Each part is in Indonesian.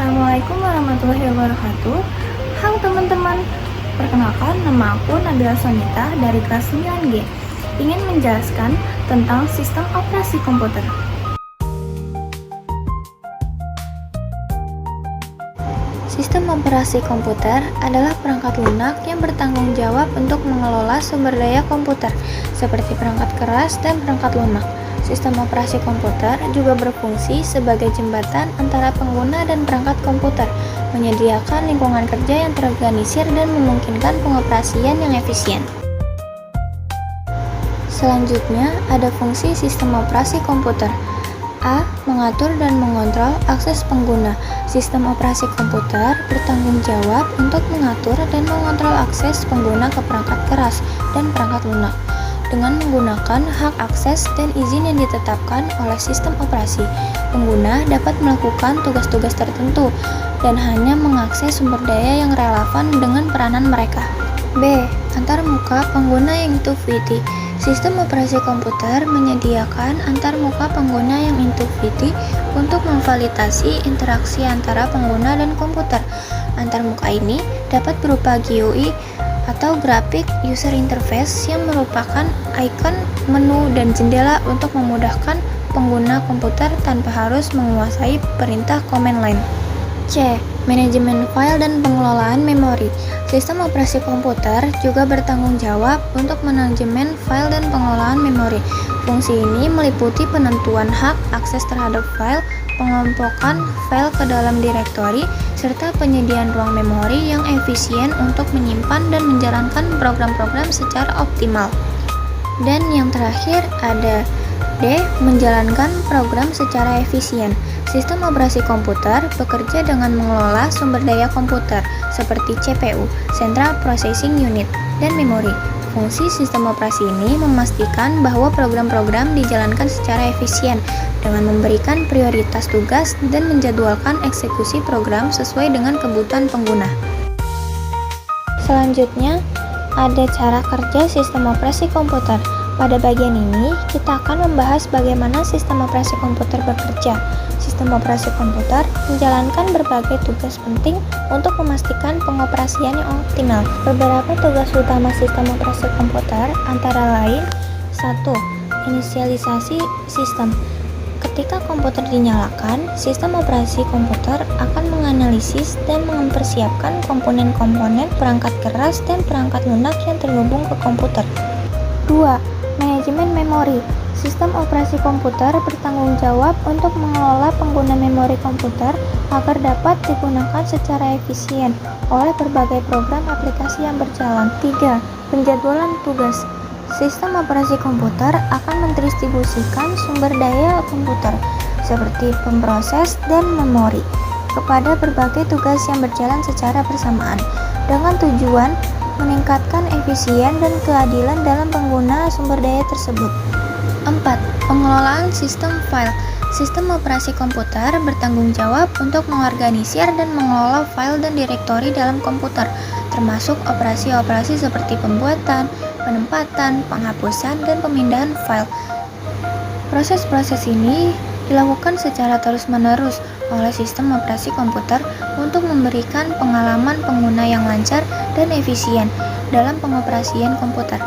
Assalamualaikum warahmatullahi wabarakatuh. Halo teman-teman, perkenalkan nama aku Nabila Sonita dari kelas 9G. Ingin menjelaskan tentang sistem operasi komputer. Sistem operasi komputer adalah perangkat lunak yang bertanggung jawab untuk mengelola sumber daya komputer, seperti perangkat keras dan perangkat lunak. Sistem operasi komputer juga berfungsi sebagai jembatan antara pengguna dan perangkat komputer, menyediakan lingkungan kerja yang terorganisir dan memungkinkan pengoperasian yang efisien. Selanjutnya, ada fungsi sistem operasi komputer. A. Mengatur dan mengontrol akses pengguna. Sistem operasi komputer bertanggung jawab untuk mengatur dan mengontrol akses pengguna ke perangkat keras dan perangkat lunak dengan menggunakan hak akses dan izin yang ditetapkan oleh sistem operasi. Pengguna dapat melakukan tugas-tugas tertentu dan hanya mengakses sumber daya yang relevan dengan peranan mereka. B. Antarmuka pengguna yang intuitif. Sistem operasi komputer menyediakan antarmuka pengguna yang intuitif untuk memfasilitasi interaksi antara pengguna dan komputer. Antarmuka ini dapat berupa GUI atau Graphic User Interface yang merupakan ikon, menu, dan jendela untuk memudahkan pengguna komputer tanpa harus menguasai perintah command line. C. Manajemen file dan pengelolaan memori. Sistem operasi komputer juga bertanggung jawab untuk manajemen file dan pengelolaan memori. Fungsi ini meliputi penentuan hak akses terhadap file, pengelompokan file ke dalam direktori, serta penyediaan ruang memori yang efisien untuk menyimpan dan menjalankan program-program secara optimal. Dan yang terakhir ada D. Menjalankan program secara efisien. Sistem operasi komputer bekerja dengan mengelola sumber daya komputer seperti CPU, Central Processing Unit, dan memori. Fungsi sistem operasi ini memastikan bahwa program-program dijalankan secara efisien dengan memberikan prioritas tugas dan menjadwalkan eksekusi program sesuai dengan kebutuhan pengguna. Selanjutnya, ada cara kerja sistem operasi komputer. Pada bagian ini, kita akan membahas bagaimana sistem operasi komputer bekerja. Sistem operasi komputer menjalankan berbagai tugas penting untuk memastikan pengoperasian yang optimal. Beberapa tugas utama sistem operasi komputer antara lain: 1. Inisialisasi sistem. Ketika komputer dinyalakan, sistem operasi komputer akan menganalisis dan mempersiapkan komponen-komponen perangkat keras dan perangkat lunak yang terhubung ke komputer. 2. Manajemen memori. Sistem operasi komputer bertanggung jawab untuk mengelola pengguna memori komputer agar dapat digunakan secara efisien oleh berbagai program aplikasi yang berjalan. 3. Penjadwalan tugas. Sistem operasi komputer akan mendistribusikan sumber daya komputer seperti pemroses dan memori kepada berbagai tugas yang berjalan secara bersamaan dengan tujuan meningkatkan efisien dan keadilan dalam pengguna sumber daya tersebut. 4. Pengelolaan sistem file. Sistem operasi komputer bertanggung jawab untuk mengorganisir dan mengelola file dan direktori dalam komputer, termasuk operasi-operasi seperti pembuatan, penempatan, penghapusan, dan pemindahan file. Proses-proses ini dilakukan secara terus-menerus oleh sistem operasi komputer untuk memberikan pengalaman pengguna yang lancar dan efisien dalam pengoperasian komputer.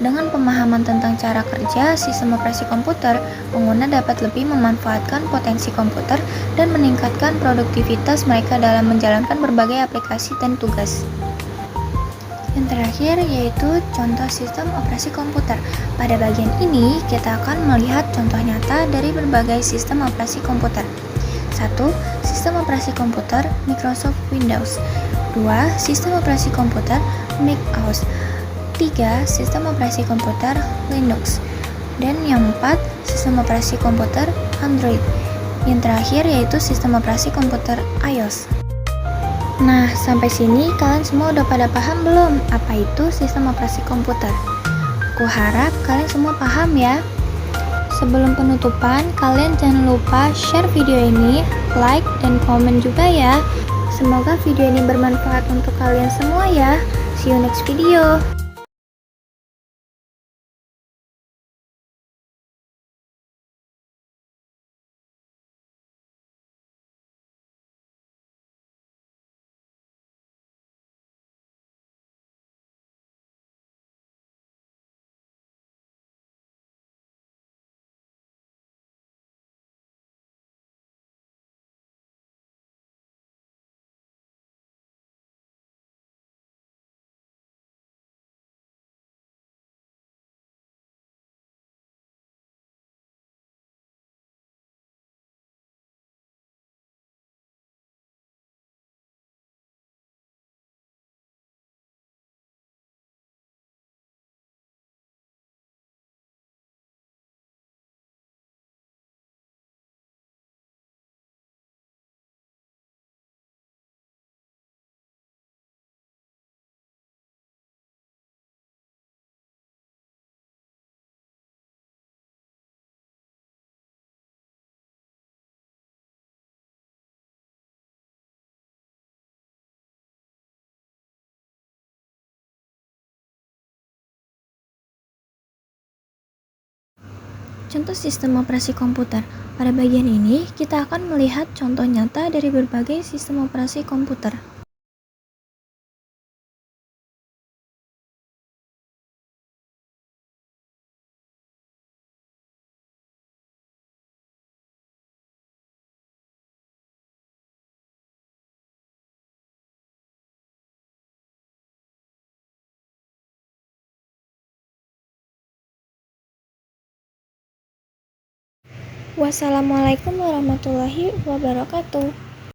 Dengan pemahaman tentang cara kerja sistem operasi komputer, pengguna dapat lebih memanfaatkan potensi komputer dan meningkatkan produktivitas mereka dalam menjalankan berbagai aplikasi dan tugas. Yang terakhir yaitu contoh sistem operasi komputer. Pada bagian ini, kita akan melihat contoh nyata dari berbagai sistem operasi komputer. 1. Sistem operasi komputer Microsoft Windows. 2. Sistem operasi komputer Mac OS. 3. Sistem operasi komputer Linux. Dan yang 4. Sistem operasi komputer Android. Yang terakhir yaitu sistem operasi komputer iOS. Nah, sampai sini kalian semua udah pada paham belum apa itu sistem operasi komputer? Aku harap kalian semua paham ya. Sebelum penutupan, kalian jangan lupa share video ini, like, dan komen juga ya. Semoga video ini bermanfaat untuk kalian semua ya. See you next video. contoh sistem operasi komputer. Pada bagian ini, kita akan melihat contoh nyata dari berbagai sistem operasi komputer. Wassalamualaikum warahmatullahi wabarakatuh.